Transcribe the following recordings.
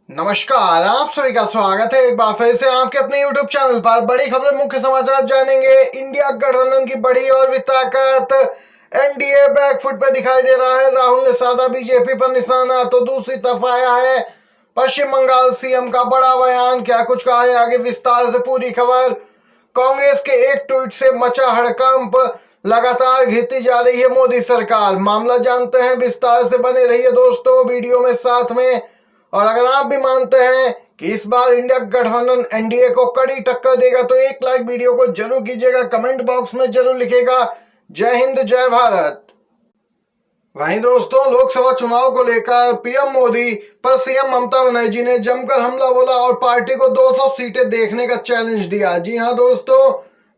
नमस्कार, आप सभी का स्वागत है एक बार फिर से आपके अपने YouTube चैनल पर। बड़ी खबरें, मुख्य समाचार जानेंगे। इंडिया गठबंधन की बड़ी और भी ताकत, एनडीए बैकफुट पे दिखाई दे रहा है। राहुल ने साधा बीजेपी पर निशाना, तो दूसरी तरफ आया है पश्चिम बंगाल सीएम का बड़ा बयान। क्या कुछ कहा है, आगे विस्तार से पूरी खबर। कांग्रेस के एक ट्वीट से मचा हड़कंप, लगातार घेरती जा रही है मोदी सरकार। मामला जानते हैं, विस्तार से बने रहिए दोस्तों वीडियो में साथ में। और अगर आप भी मानते हैं कि इस बार इंडिया गठबंधन एनडीए को कड़ी टक्कर देगा तो एक लाइक वीडियो को जरूर कीजिएगा, कमेंट बॉक्स में जरूर लिखेगा जय हिंद जय भारत। वहीं दोस्तों, लोकसभा चुनाव को लेकर पीएम मोदी पर सीएम ममता बनर्जी ने जमकर हमला बोला और पार्टी को 200 सीटें देखने का चैलेंज दिया। जी हां दोस्तों,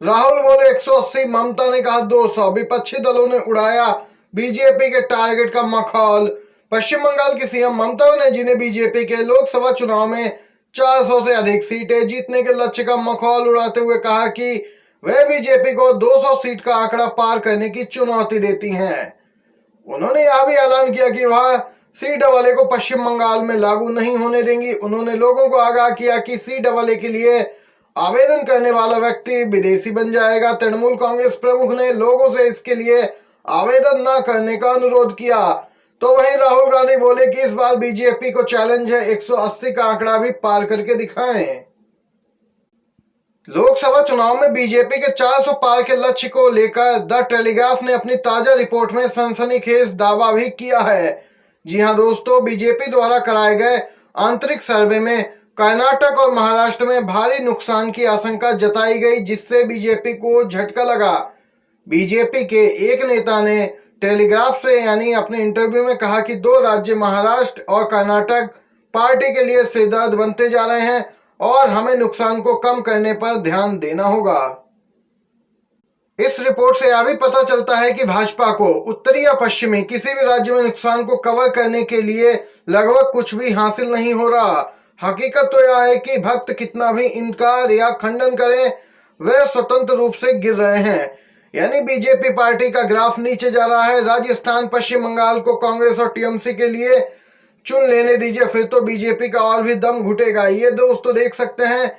राहुल बोले 180, ममता ने कहा 200। विपक्षी दलों ने उड़ाया बीजेपी के टारगेट का मखौल। पश्चिम बंगाल की सीएम ममता बनर्जी ने बीजेपी के लोकसभा चुनाव में 400 से अधिक सीटें जीतने के लक्ष्य का मखौल उड़ाते हुए कहा कि वे बीजेपी को 200 सीट का आंकड़ा पार करने की चुनौती देती हैं। उन्होंने यह भी ऐलान किया कि वह CAA को पश्चिम बंगाल में लागू नहीं होने देंगी। उन्होंने लोगों को आगाह किया कि CAA के लिए आवेदन करने वाला व्यक्ति विदेशी बन जाएगा। तृणमूल कांग्रेस प्रमुख ने लोगों से इसके लिए आवेदन न करने का अनुरोध किया। तो वहीं राहुल गांधी बोले कि इस बार बीजेपी को चैलेंज है, 180 का आंकड़ा भी पार करके दिखाएं। लोकसभा चुनाव में बीजेपी के 400 पार के लक्ष्य को लेकर द टेलीग्राफ ने अपनी ताजा रिपोर्ट में सनसनीखेज दावा भी किया है। जी हां दोस्तों, बीजेपी द्वारा कराए गए आंतरिक सर्वे में कर्नाटक और महाराष्ट्र में भारी नुकसान की आशंका जताई गई, जिससे बीजेपी को झटका लगा। बीजेपी के एक नेता ने टेलीग्राफ से यानी अपने इंटरव्यू में कहा कि दो राज्य महाराष्ट्र और कर्नाटक पार्टी के लिए सिरदर्द बनते जा रहे हैं और हमें नुकसान को कम करने पर ध्यान देना होगा। इस रिपोर्ट से यह भी पता चलता है कि भाजपा को उत्तरी या पश्चिमी किसी भी राज्य में नुकसान को कवर करने के लिए लगभग कुछ भी हासिल नहीं हो रहा। हकीकत तो यह है कि भक्त कितना भी इनकार या खंडन करें, वे स्वतंत्र रूप से गिर रहे हैं। यानी बीजेपी पार्टी का ग्राफ नीचे जा रहा है। राजस्थान, पश्चिम बंगाल को कांग्रेस और टीएमसी के लिए चुन लेने दीजिए, फिर तो बीजेपी का और भी दम घुटेगा। ये दोस्तों देख सकते हैं,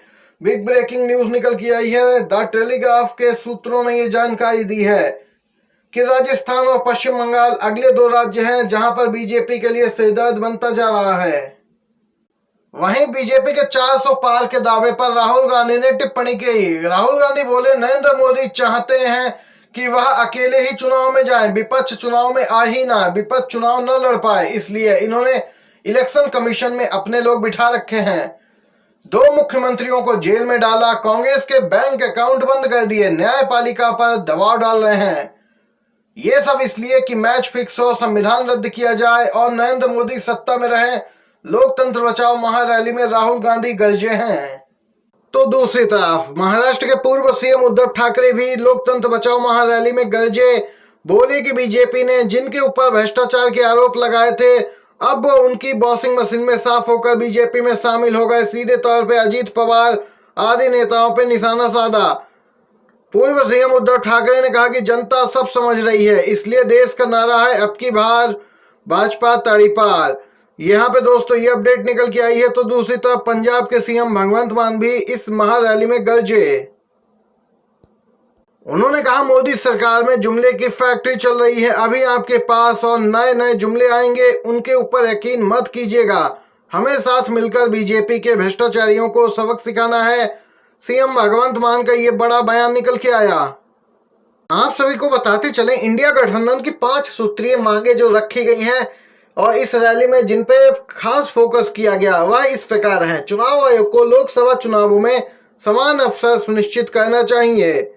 बिग ब्रेकिंग न्यूज निकल के आई है। द टेलीग्राफ के सूत्रों ने ये जानकारी दी है कि राजस्थान और पश्चिम बंगाल अगले दो राज्य हैं जहां पर बीजेपी के लिए सिरदर्द बनता जा रहा है। वहीं बीजेपी के 400 पार के दावे पर राहुल गांधी ने टिप्पणी की। राहुल गांधी बोले, नरेंद्र मोदी चाहते हैं कि वह अकेले ही चुनाव में जाएं, विपक्ष चुनाव में आ ही ना, विपक्ष चुनाव न लड़ पाए, इसलिए इन्होंने इलेक्शन कमीशन में अपने लोग बिठा रखे हैं। दो मुख्यमंत्रियों को जेल में डाला, कांग्रेस के बैंक अकाउंट बंद कर दिए, न्यायपालिका पर दबाव डाल रहे हैं। ये सब इसलिए कि मैच फिक्स हो, संविधान रद्द किया जाए और नरेंद्र मोदी सत्ता में रहे। लोकतंत्र बचाओ महारैली में राहुल गांधी गरजे हैं। तो दूसरी तरफ महाराष्ट्र के पूर्व सीएम उद्धव ठाकरे भी लोकतंत्र बचाओ महारैली में गरजे। बोले कि बीजेपी ने जिनके ऊपर भ्रष्टाचार के आरोप लगाए थे, अब वो उनकी बॉसिंग मशीन में साफ होकर बीजेपी में शामिल हो गए। सीधे तौर पे अजीत पवार आदि नेताओं पे निशाना साधा। पूर्व सीएम उद्धव ठाकरे ने कहा कि जनता सब समझ रही है, इसलिए देश का नारा है अब की बार भाजपा तड़ीपार। यहाँ पे दोस्तों ये अपडेट निकल के आई है। तो दूसरी तरफ पंजाब के सीएम भगवंत मान भी इस महारैली में गरजे। उन्होंने कहा, मोदी सरकार में जुमले की फैक्ट्री चल रही है, अभी आपके पास और नए नए जुमले आएंगे, उनके ऊपर यकीन मत कीजिएगा। हमें साथ मिलकर बीजेपी के भ्रष्टाचारियों को सबक सिखाना है। सीएम भगवंत मान का ये बड़ा बयान निकल के आया। आप सभी को बताते चले, इंडिया गठबंधन की 5 सूत्रीय मांगे जो रखी गई हैं और इस रैली में जिन पे खास फोकस किया गया वह इस प्रकार है। चुनाव आयोग को लोकसभा चुनावों में समान अवसर सुनिश्चित करना चाहिए।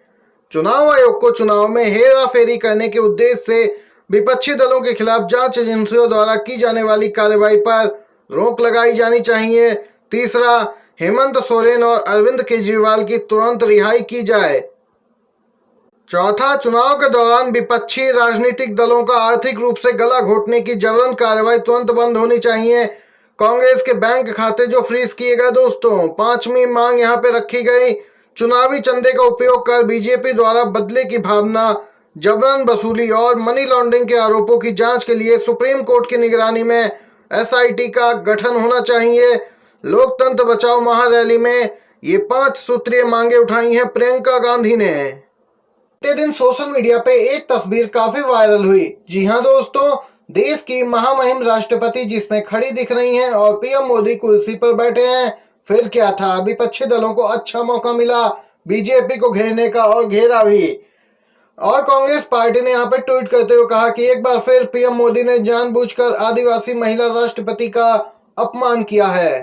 चुनाव आयोग को चुनाव में हेरा फेरी करने के उद्देश्य से विपक्षी दलों के खिलाफ जांच एजेंसियों द्वारा की जाने वाली कार्रवाई पर रोक लगाई जानी चाहिए। तीसरा, हेमंत सोरेन और अरविंद केजरीवाल की तुरंत रिहाई की जाए। चौथा, चुनाव के दौरान विपक्षी राजनीतिक दलों का आर्थिक रूप से गला घोटने की जबरन कार्रवाई तुरंत बंद होनी चाहिए। कांग्रेस के बैंक खाते जो फ्रीज किए गए दोस्तों। पांचवी मांग यहाँ पे रखी गई, चुनावी चंदे का उपयोग कर बीजेपी द्वारा बदले की भावना, जबरन वसूली और मनी लॉन्ड्रिंग के आरोपों की जांच के लिए सुप्रीम कोर्ट की निगरानी में SIT का गठन होना चाहिए। लोकतंत्र बचाओ महारैली में ये 5 सूत्रीय मांगे उठाई हैं प्रियंका गांधी ने। बीते दिन सोशल मीडिया पे एक तस्वीर काफी वायरल हुई। जी हां दोस्तों, देश की महामहिम राष्ट्रपति जिसमें खड़ी दिख रही हैं और पीएम मोदी कुर्सी पर बैठे हैं। फिर क्या था, विपक्षी दलों को अच्छा मौका मिला बीजेपी को घेरने का और घेरा भी। और कांग्रेस पार्टी ने यहाँ पे ट्वीट करते हुए कहा कि एक बार फिर पीएम मोदी ने जानबूझकर आदिवासी महिला राष्ट्रपति का अपमान किया है।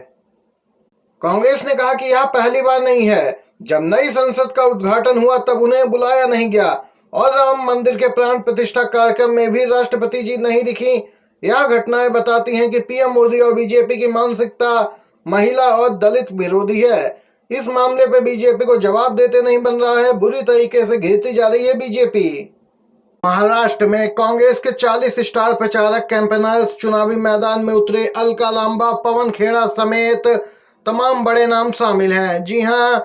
कांग्रेस ने कहा कि यह पहली बार नहीं है, जब नई संसद का उद्घाटन हुआ तब उन्हें बुलाया नहीं गया और राम मंदिर के प्राण प्रतिष्ठा कार्यक्रम में भी राष्ट्रपति जी नहीं दिखी। यह घटनाएं बताती हैं कि पीएम मोदी और बीजेपी की मानसिकता महिला और दलित विरोधी है। इस मामले पर बीजेपी को जवाब देते नहीं बन रहा है, बुरी तरीके से घेरती जा रही है बीजेपी। महाराष्ट्र में कांग्रेस के 40 स्टार प्रचारक कैंपेनर्स चुनावी मैदान में उतरे। अलका लांबा, पवन खेड़ा समेत तमाम बड़े नाम शामिल हैं। जी हां,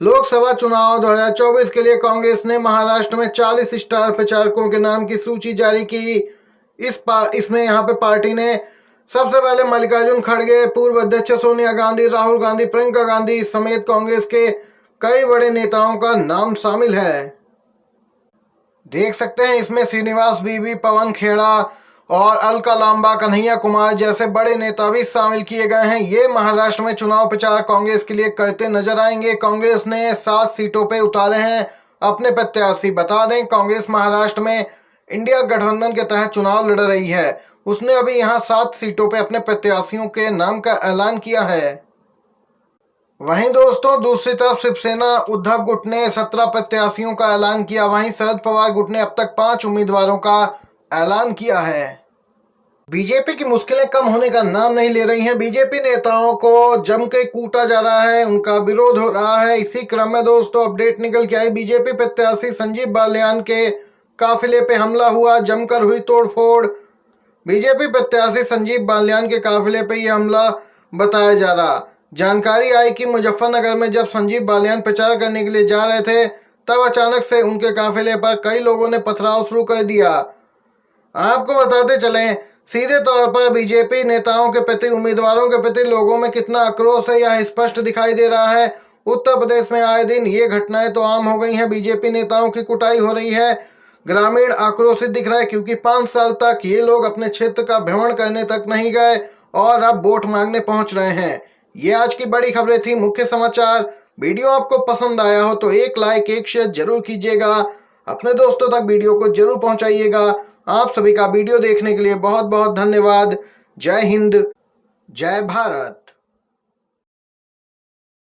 लोकसभा चुनाव 2024 के लिए कांग्रेस ने महाराष्ट्र में 40 स्टार प्रचारकों के नाम की सूची जारी की। इसमें यहाँ पे पार्टी ने सबसे पहले मल्लिकार्जुन खड़गे, पूर्व अध्यक्ष सोनिया गांधी, राहुल गांधी, प्रियंका गांधी समेत कांग्रेस के कई बड़े नेताओं का नाम शामिल है। देख सकते हैं इसमें श्रीनिवास बीवी, पवन खेड़ा और अलका लांबा, कन्हैया कुमार जैसे बड़े नेता भी शामिल किए गए हैं। ये महाराष्ट्र में चुनाव प्रचार कांग्रेस के लिए करते नजर आएंगे। कांग्रेस ने 7 सीटों पे उतारे हैं अपने प्रत्याशी। बता दें, कांग्रेस महाराष्ट्र में इंडिया गठबंधन के तहत चुनाव लड़ रही है। उसने अभी यहाँ 7 सीटों पे अपने प्रत्याशियों के नाम का ऐलान किया है। वहीं दोस्तों, दूसरी तरफ शिवसेना उद्धव गुट ने 17 प्रत्याशियों का ऐलान किया। वहीं शरद पवार गुट ने अब तक 5 उम्मीदवारों का ऐलान किया है। बीजेपी की मुश्किलें कम होने का नाम नहीं ले रही हैं। बीजेपी नेताओं को जम के कूटा जा रहा है, उनका विरोध हो रहा है। इसी क्रम में दोस्तों अपडेट निकल के आई। बीजेपी प्रत्याशी संजीव बालियान के काफिले पे हमला हुआ, जमकर हुई तोड़फोड़। बीजेपी प्रत्याशी संजीव बालियान के काफिले पे यह हमला बताया जा रहा। जानकारी आई कि मुजफ्फरनगर में जब संजीव बालियान प्रचार करने के लिए जा रहे थे तब अचानक से उनके काफिले पर कई लोगों ने पथराव शुरू कर दिया। आपको बताते चलें, सीधे तौर पर बीजेपी नेताओं के प्रति, उम्मीदवारों के प्रति लोगों में कितना आक्रोश है यह स्पष्ट दिखाई दे रहा है। उत्तर प्रदेश में आए दिन ये घटनाएं तो आम हो गई हैं। बीजेपी नेताओं की कुटाई हो रही है। ग्रामीण आक्रोशित दिख रहा है क्योंकि 5 साल तक ये लोग अपने क्षेत्र का भ्रमण करने तक नहीं गए और अब वोट मांगने पहुंच रहे हैं। ये आज की बड़ी खबरें थी, मुख्य समाचार। वीडियो आपको पसंद आया हो तो एक लाइक, एक शेयर जरूर कीजिएगा। अपने दोस्तों तक वीडियो को जरूर पहुंचाइएगा। आप सभी का वीडियो देखने के लिए बहुत बहुत धन्यवाद। जय हिंद, जय भारत।